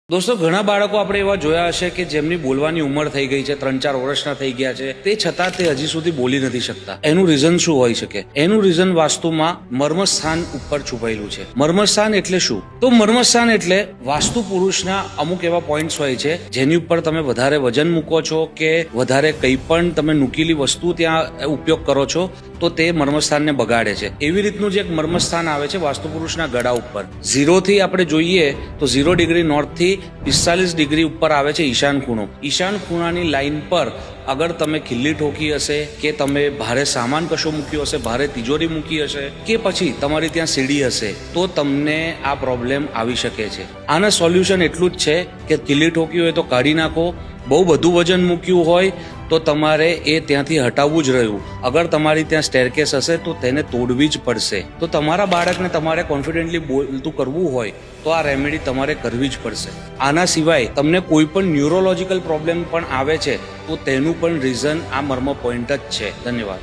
દોસ્તો, ઘણા બાળકો આપણે એવા જોયા હશે કે જેમની બોલવાની ઉંમર થઈ ગઈ છે, 3-4 વર્ષના થઈ ગયા છે, તે છતાં તે હજી સુધી બોલી નથી શકતા. એનું રીઝન શું હોઈ શકે? એનું રીઝન વાસ્તુમાં મર્મસ્થાન ઉપર છુપાયેલું છે. મર્મસ્થાન એટલે શું? તો મર્મસ્થાન એટલે વાસ્તુ પુરુષના અમુક એવા પોઈન્ટ્સ હોય છે જેની ઉપર તમે વધારે વજન મૂકો છો કે વધારે કંઈ પણ તમે નુકીલી વસ્તુ ત્યાં ઉપયોગ કરો છો તો તે મર્મસ્થાનને બગાડે છે. એવી રીતનું જે એક મર્મસ્થાન આવે છે વાસ્તુ પુરુષના ગળા ઉપર. 0 થી આપણે જોઈએ તો 0 ડિગ્રી નોર્થથી 45 ડિગ્રી ઉપર આવે છે ઈશાન ખૂણો. ઈશાન ખૂણાની લાઈન પર અગર તમે ખીલ્લી ઠોકી હશે કે તમે ભારે સામાન કશો મૂક્યો હશે, ભારે તિજોરી મૂકી હશે કે પછી તમારી ત્યાં સીડી હશે તો તમને આ પ્રોબ્લેમ આવી શકે છે. આના સોલ્યુશન એટલું જ છે કે ખીલ્લી ઠોકી હોય તો કાઢી નાખો. બહુ બધું વજન મૂક્યું હોય તો તમારે એ ત્યાંથી હટાવવું જ રહ્યું. અગર તમારી ત્યાં સ્ટેરકેસ હશે તો તેને તોડવી જ પડશે. તો તમારા બાળકને તમારે કોન્ફિડન્ટલી બોલતું કરવું હોય તો આ રેમેડી તમારે કરવી જ પડશે. આના સિવાય તમને કોઈ પણ ન્યુરોલોજીકલ પ્રોબ્લેમ પણ આવે છે તો તેનું પણ રીઝન આ મર્મ પોઈન્ટ જ છે. ધન્યવાદ.